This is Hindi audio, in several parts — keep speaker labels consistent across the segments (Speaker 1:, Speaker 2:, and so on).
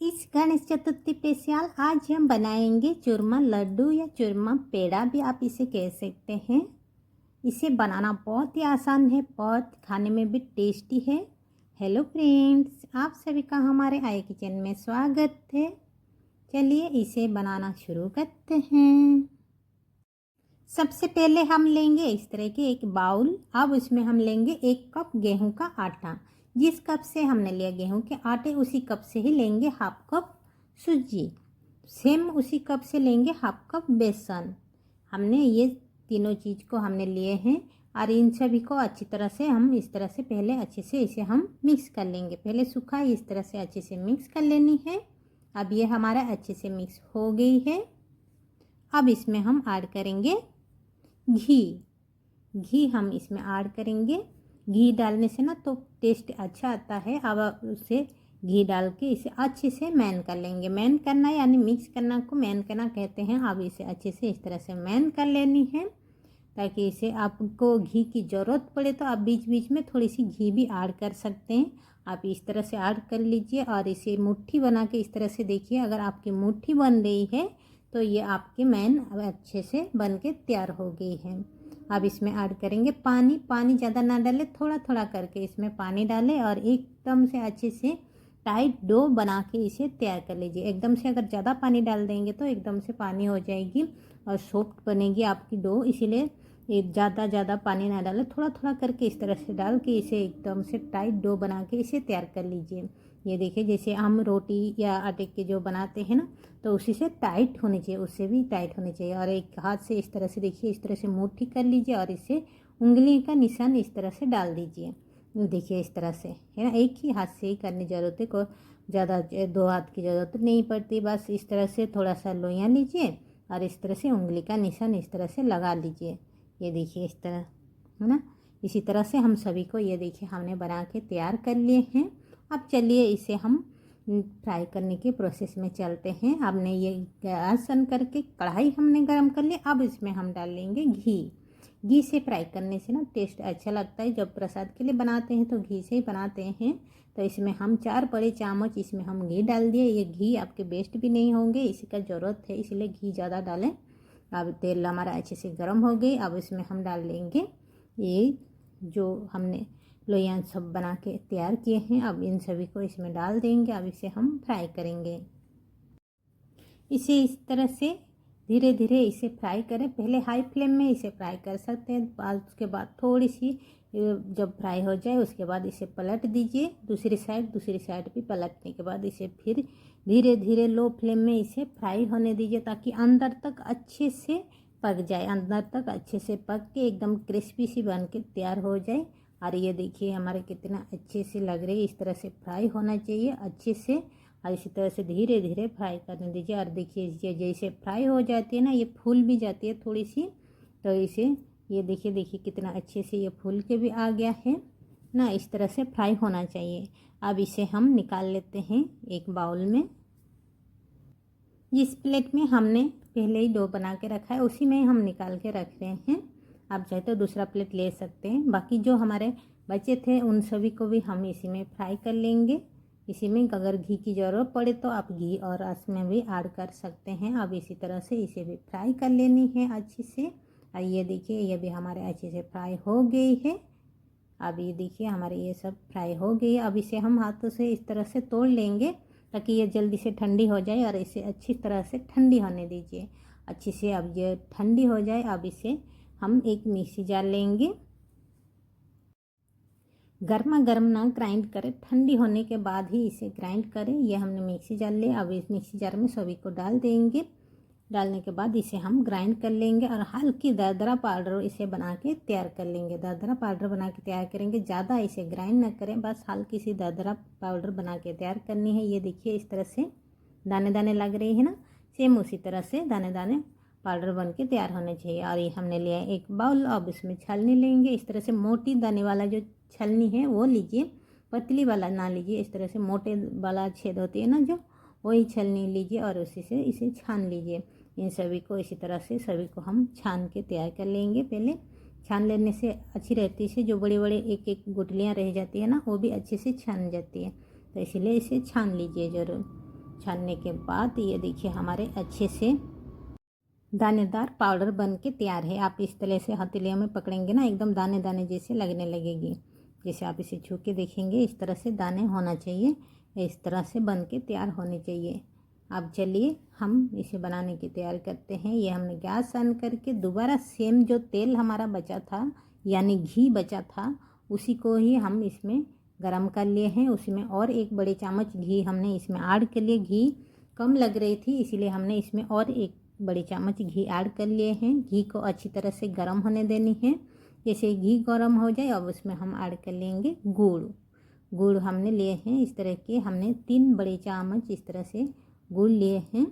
Speaker 1: इस गणेश चतुर्थी स्पेशल आज हम बनाएंगे चूरमा लड्डू या चूरमा पेड़ा भी आप इसे कह सकते हैं। इसे बनाना बहुत ही आसान है, बहुत खाने में भी टेस्टी है। हेलो फ्रेंड्स, आप सभी का हमारे आई किचन में स्वागत है। चलिए इसे बनाना शुरू करते हैं। सबसे पहले हम लेंगे इस तरह के एक बाउल। अब उसमें हम लेंगे 1 कप गेहूं का आटा। जिस कप से हमने लिया गेहूं के आटे उसी कप से ही लेंगे हाफ कप सूजी। सेम उसी कप से लेंगे हाफ कप बेसन। हमने ये तीनों चीज़ को हमने लिए हैं और इन सभी को अच्छी तरह से हम इस तरह से पहले अच्छे से इसे हम मिक्स कर लेंगे। पहले सूखा इस तरह से अच्छे से मिक्स कर लेनी है। अब ये हमारा अच्छे से मिक्स हो गई है। अब इसमें हम ऐड करेंगे घी हम इसमें ऐड करेंगे। घी डालने से ना तो टेस्ट अच्छा आता है। अब उसे घी डाल के इसे अच्छे से मैन कर लेंगे। मैन करना यानी मिक्स करना को मैन करना कहते हैं। अब इसे अच्छे से इस तरह से मैन कर लेनी है ताकि इसे आपको घी की ज़रूरत पड़े तो आप बीच बीच में थोड़ी सी घी भी ऐड कर सकते हैं। आप इस तरह से ऐड कर लीजिए और इसे मुट्ठी बना के इस तरह से देखिए। अगर आपकी मुट्ठी बन रही है तो ये आपके मैन अच्छे से बन के तैयार हो गई है। अब इसमें ऐड करेंगे पानी। पानी ज़्यादा ना डालें, थोड़ा थोड़ा करके इसमें पानी डालें और एकदम से अच्छे से टाइट डो बना के इसे तैयार कर लीजिए। एकदम से अगर ज़्यादा पानी डाल देंगे तो एकदम से पानी हो जाएगी और सॉफ्ट बनेगी आपकी डो। इसीलिए ज़्यादा पानी ना डालें, थोड़ा थोड़ा करके इस तरह से डाल के इसे एकदम से टाइट डो बना के इसे तैयार कर लीजिए। ये देखिए जैसे हम रोटी या आटे के जो बनाते हैं ना तो उसी से टाइट होनी चाहिए, उससे भी टाइट होनी चाहिए। और एक हाथ से इस तरह से देखिए, इस तरह से मुट्ठी कर लीजिए और इसे उंगली का निशान इस तरह से डाल दीजिए। देखिए इस तरह से है ना, एक ही हाथ से ही करने ज़रूरत है, को ज़्यादा 2 हाथ की ज़रूरत नहीं पड़ती। बस इस तरह से थोड़ा सा लोइयाँ लीजिए और इस तरह से उंगली का निशान इस तरह से लगा लीजिए। ये देखिए इस तरह है ना। इसी तरह से हम सभी को ये देखिए हमने बना के तैयार कर लिए हैं। अब चलिए इसे हम फ्राई करने के प्रोसेस में चलते हैं। हमने ये गैस ऑन करके कढ़ाई हमने गरम कर ली। अब इसमें हम डाल लेंगे घी से फ्राई करने से ना टेस्ट अच्छा लगता है। जब प्रसाद के लिए बनाते हैं तो घी से ही बनाते हैं। तो इसमें हम 4 बड़े चम्मच इसमें हम घी डाल दिए। ये घी आपके वेस्ट भी नहीं होंगे, इसी का ज़रूरत है, इसलिए घी ज़्यादा डालें। अब तेल हमारा अच्छे से गर्म हो गई। अब इसमें हम डाल लेंगे ये जो हमने लोइयां सब बना के तैयार किए हैं। अब इन सभी को इसमें डाल देंगे। अब इसे हम फ्राई करेंगे। इसे इस तरह से धीरे धीरे इसे फ्राई करें। पहले हाई फ्लेम में इसे फ्राई कर सकते हैं, बाद उसके बाद थोड़ी सी जब फ्राई हो जाए उसके बाद इसे पलट दीजिए दूसरी साइड भी पलटने के बाद इसे फिर धीरे धीरे लो फ्लेम में इसे फ्राई होने दीजिए ताकि अंदर तक अच्छे से पक जाए। अंदर तक अच्छे से पक के एकदम क्रिस्पी सी बन के तैयार हो जाए। और ये देखिए हमारे कितना अच्छे से लग रही है। इस तरह से फ्राई होना चाहिए अच्छे से और इसी तरह से धीरे धीरे फ्राई करने दीजिए। और देखिए जैसे फ्राई हो जाती है ना, ये फूल भी जाती है थोड़ी सी, तो इसे ये देखिए कितना अच्छे से ये फूल के भी आ गया है ना। इस तरह से फ्राई होना चाहिए। अब इसे हम निकाल लेते हैं एक बाउल में। जिस प्लेट में हमने पहले ही डो बना के रखा है उसी में हम निकाल के रख रहे हैं। आप चाहे तो दूसरा प्लेट ले सकते हैं। बाकी जो हमारे बचे थे उन सभी को भी हम इसी में फ्राई कर लेंगे। इसी में अगर घी की ज़रूरत पड़े तो आप घी और इसमें भी ऐड कर सकते हैं। अब इसी तरह से इसे भी फ्राई कर लेनी है अच्छे से। और ये देखिए ये भी हमारे अच्छे से फ्राई हो गई है। अब ये देखिए हमारे ये सब फ्राई हो गई। अब इसे हम हाथों से इस तरह से तोड़ लेंगे ताकि ये जल्दी से ठंडी हो जाए और इसे अच्छी तरह से ठंडी होने दीजिए अच्छी से। अब ये ठंडी हो जाए, अब इसे हम एक मिक्सी जार लेंगे। गर्मा गर्म ना ग्राइंड करें, ठंडी होने के बाद ही इसे ग्राइंड करें। ये हमने मिक्सी जार लिया। अब इस मिक्सी जार में सभी को डाल देंगे। डालने के बाद इसे हम ग्राइंड कर लेंगे और हल्की दरदरा पाउडर इसे बना के तैयार कर लेंगे। दरदरा पाउडर बना के तैयार करेंगे, ज़्यादा इसे ग्राइंड ना करें, बस हल्की सी दरदरा पाउडर बना के तैयार करनी है। ये देखिए इस तरह से दाने दाने लग रही है ना, सेम उसी तरह से दाने दाने पाउडर बन के तैयार होने चाहिए। और ये हमने लिया एक बाउल। अब इसमें छलनी लेंगे। इस तरह से मोटी दाने वाला जो छलनी है वो लीजिए, पतली वाला ना लीजिए। इस तरह से मोटे वाला छेद होती है ना जो, वही छलनी लीजिए और उसी से इसे छान लीजिए। इन सभी को इसी तरह से सभी को हम छान के तैयार कर लेंगे। पहले छान लेने से अच्छी रहती है, जो बड़े बड़े एक एक गुठलियाँ रह जाती है ना वो भी अच्छे से छान जाती है, तो इसीलिए इसे छान लीजिए ज़रूर। छानने के बाद ये देखिए हमारे अच्छे से दानेदार पाउडर बन के तैयार है। आप इस तरह से हथेलियों में पकड़ेंगे ना, एकदम दाने दाने जैसे लगने लगेगी। जैसे आप इसे छू के देखेंगे इस तरह से दाने होना चाहिए, इस तरह से बन के तैयार होनी चाहिए। अब चलिए हम इसे बनाने की तैयारी करते हैं। ये हमने गैस ऑन करके दोबारा सेम जो तेल हमारा बचा था यानी घी बचा था उसी को ही हम इसमें गरम कर लिए हैं। उसमें और 1 बड़े चम्मच घी हमने इसमें ऐड कर लिए। घी कम लग रही थी इसीलिए हमने इसमें और 1 बड़े चम्मच घी ऐड कर लिए हैं। घी को अच्छी तरह से गर्म होने देनी है। जैसे घी गर्म हो जाए अब उसमें हम ऐड कर लेंगे गुड़। गुड़ हमने लिए हैं इस तरह के, हमने 3 बड़े चम्मच इस तरह से गुड़ लिए हैं।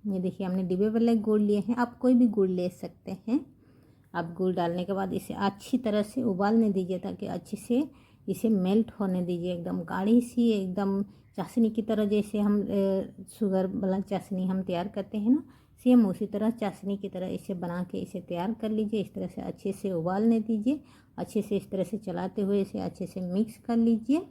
Speaker 1: ये देखिए हमने डिब्बे वाले गुड़ लिए हैं, आप कोई भी गुड़ ले सकते हैं। अब गुड़ डालने के बाद इसे अच्छी तरह से उबालने दीजिए ताकि अच्छे से इसे मेल्ट होने दीजिए। एकदम गाढ़ी सी, एकदम चाशनी की तरह, जैसे हम शुगर वाला चाशनी हम तैयार करते हैं ना, सेम उसी तरह चाशनी की तरह इसे बना के इसे तैयार कर लीजिए। इस तरह से अच्छे से उबालने दीजिए। अच्छे से इस तरह से चलाते हुए इसे अच्छे से मिक्स कर लीजिए।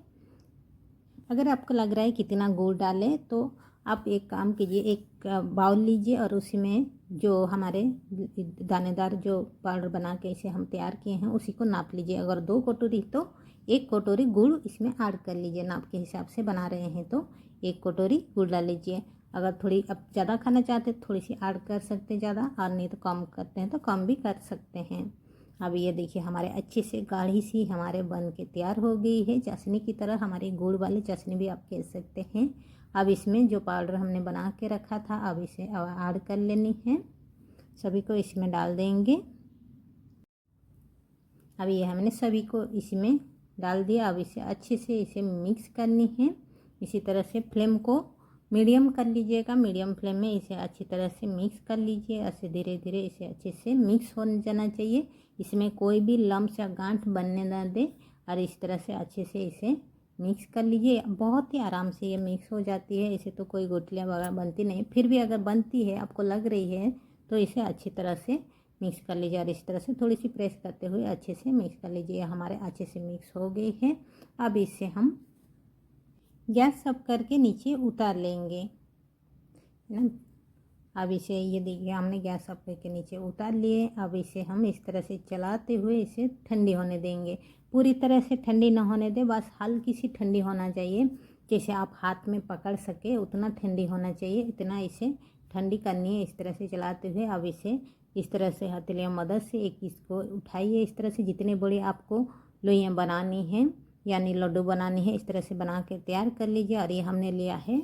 Speaker 1: अगर आपको लग रहा है कितना गुड़ डालें तो आप एक काम कीजिए, एक बाउल लीजिए और उसी में जो हमारे दानेदार जो पाउडर बना के इसे हम तैयार किए हैं उसी को नाप लीजिए। अगर 2 कटोरी तो 1 कटोरी गुड़ इसमें ऐड कर लीजिए। नाप के हिसाब से बना रहे हैं तो 1 कटोरी गुड़ डाल लीजिए। अगर थोड़ी अब ज़्यादा खाना चाहते हैं थोड़ी सी ऐड कर सकते हैं ज़्यादा, और नहीं तो कम करते हैं तो कम भी कर सकते हैं। अब ये देखिए हमारे अच्छे से गाढ़ी सी हमारे बन के तैयार हो गई है, चाशनी की तरह। हमारी गुड़ वाली चाशनी भी आप कह सकते हैं। अब इसमें जो पाउडर हमने बना के रखा था अब इसे ऐड कर लेनी है। सभी को इसमें डाल देंगे। अब ये हमने सभी को इसमें डाल दिया। अब इसे अच्छे से इसे मिक्स करनी है। इसी तरह से फ्लेम को मीडियम कर लीजिएगा। मीडियम फ्लेम में इसे अच्छी तरह से मिक्स कर लीजिए। ऐसे धीरे धीरे इसे अच्छे से मिक्स हो जाना चाहिए। इसमें कोई भी लम्स या गांठ बनने ना दे और इस तरह से अच्छे से इसे मिक्स कर लीजिए। बहुत ही आराम से ये मिक्स हो जाती है। इसे तो कोई गुठलियाँ वगैरह बनती नहीं, फिर भी अगर बनती है आपको लग रही है तो इसे अच्छी तरह से मिक्स कर लीजिए और इस तरह से थोड़ी सी प्रेस करते हुए अच्छे से मिक्स कर लीजिए। हमारे अच्छे से मिक्स हो गई है। अब इसे हम गैस ऑफ करके नीचे उतार लेंगे ना। अब इसे ये देखिए हमने गैस ऑफ करके नीचे उतार लिए। अब इसे हम इस तरह से चलाते हुए इसे ठंडी होने देंगे। पूरी तरह से ठंडी ना होने दें, बस हल्की सी ठंडी होना चाहिए। जैसे आप हाथ में पकड़ सके उतना ठंडी होना चाहिए, इतना इसे ठंडी करनी है। इस तरह से चलाते हुए अब इसे इस तरह से हथेलियों मदद से एक इसको उठाइए। इस तरह से जितने बड़ी आपको लोइयाँ बनानी हैं यानी लड्डू बनानी है इस तरह से बना के तैयार कर लीजिए। और ये हमने लिया है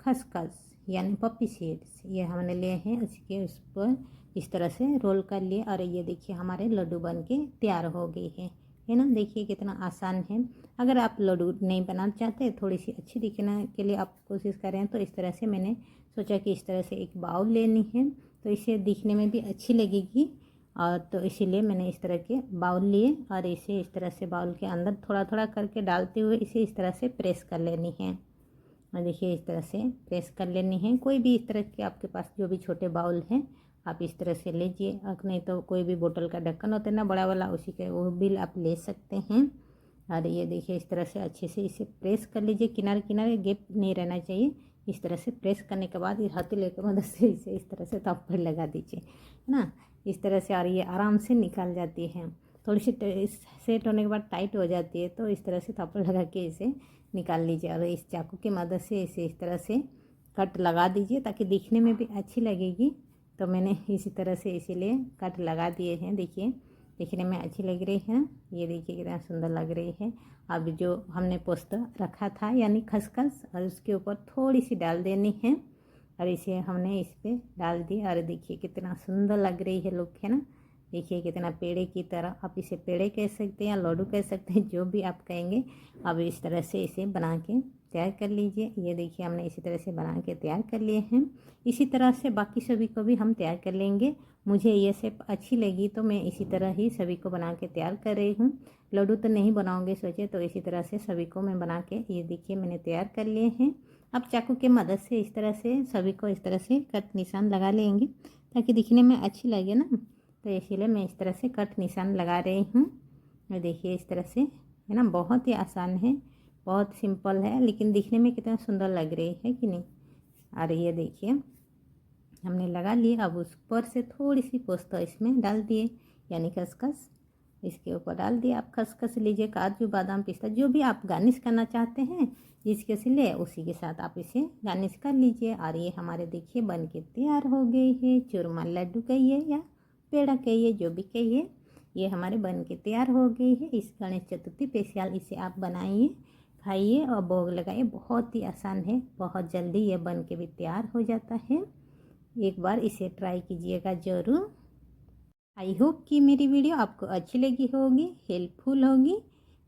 Speaker 1: खसखस यानी पप्पी सीड्स, ये हमने लिए हैं। उसके उस पर इस तरह से रोल कर लिए और ये देखिए हमारे लड्डू बन के तैयार हो गई है ना। देखिए कितना आसान है। अगर आप लड्डू नहीं बनाना चाहते, थोड़ी सी अच्छी दिखने के लिए आप कोशिश करें तो इस तरह से मैंने सोचा कि इस तरह से एक बाउल लेनी है तो इसे दिखने में भी अच्छी लगेगी। और तो इसीलिए मैंने इस तरह के बाउल लिए और इसे इस तरह से बाउल के अंदर थोड़ा थोड़ा करके डालते हुए इसे इस तरह से प्रेस कर लेनी है। और देखिए इस तरह से प्रेस कर लेनी है। कोई भी इस तरह के आपके पास जो भी छोटे बाउल हैं आप इस तरह से लीजिए। और नहीं तो कोई भी बोतल का ढक्कन होता है ना बड़ा वाला, उसी के वो भी आप ले सकते हैं। और ये देखिए इस तरह से अच्छे से इसे प्रेस कर लीजिए। किनारे किनारे गैप नहीं रहना चाहिए। इस तरह से प्रेस करने के बाद इस हथेली की मदद से इसे इस तरह से थप्पड़ लगा दीजिए, है ना। इस तरह से और ये आराम से निकल जाती है। थोड़ी सी सेट होने के बाद टाइट हो जाती है तो इस तरह से थप्पड़ लगा के इसे निकाल लीजिए। और इस चाकू की मदद से इसे इस तरह से कट लगा दीजिए ताकि दिखने में भी अच्छी लगेगी। तो मैंने इसी तरह से इसीलिए कट लगा दिए हैं। देखिए दिखने में अच्छी लग रही है। ये देखिए कितना सुंदर लग रही है। अब जो हमने पोस्त रखा था यानी खसखस और उसके ऊपर थोड़ी सी डाल देनी है और इसे हमने इस पर डाल दिया। और देखिए कितना सुंदर लग रही है लुक, है ना। देखिए कितना पेड़े की तरह, आप इसे पेड़े कह सकते हैं या लड्डू कह सकते हैं, जो भी आप कहेंगे। अब इस तरह से इसे बना के तैयार कर लीजिए। ये देखिए हमने इसी तरह से बना के तैयार कर लिए हैं। इसी तरह से बाकी सभी को भी हम तैयार कर लेंगे। मुझे ये शेप अच्छी लगी तो मैं इसी तरह ही सभी को बना के तैयार कर रही हूँ। लड्डू तो नहीं बनाऊँगी सोचे, तो इसी तरह से सभी को मैं बना के ये देखिए मैंने तैयार कर लिए हैं। अब चाकू की मदद से इस तरह से सभी को इस तरह से कट निशान लगा लेंगे ताकि दिखने में अच्छी लगे ना। तो इसीलिए मैं इस तरह से कट निशान लगा रही हूँ। देखिए इस तरह से, है ना। बहुत ही आसान है, बहुत सिंपल है, लेकिन दिखने में कितना सुंदर लग रही है कि नहीं। और ये देखिए हमने लगा लिया। अब उस पर से थोड़ी सी पोस्ता इसमें डाल दिए, यानी खसखस इसके ऊपर डाल दिया। आप खसखस लीजिए, काजू बादाम पिस्ता जो भी आप गार्निश करना चाहते हैं जिसके से ले उसी के साथ आप इसे गार्निश कर लीजिए। और ये हमारे देखिए बन के तैयार हो गई है। चूरमा लड्डू कहिए या पेड़ा कहिए, जो भी कहिए, ये हमारे बन के तैयार हो गई है। इस गणेश चतुर्थी स्पेशल इसे आप बनाइए, खाइए और भोग लगाइए। बहुत ही आसान है, बहुत जल्दी ये बन के भी तैयार हो जाता है। एक बार इसे ट्राई कीजिएगा ज़रूर। आई होप कि मेरी वीडियो आपको अच्छी लगी होगी, हेल्पफुल होगी।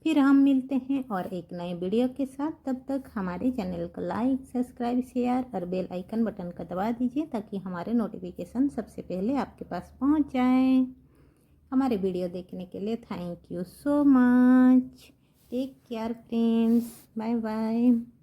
Speaker 1: फिर हम मिलते हैं और एक नए वीडियो के साथ। तब तक हमारे चैनल को लाइक, सब्सक्राइब, शेयर और बेल आइकन बटन को दबा दीजिए ताकि हमारे नोटिफिकेशन सबसे पहले आपके पास पहुंच जाए। हमारे वीडियो देखने के लिए thank you so much. Take care friends, bye bye.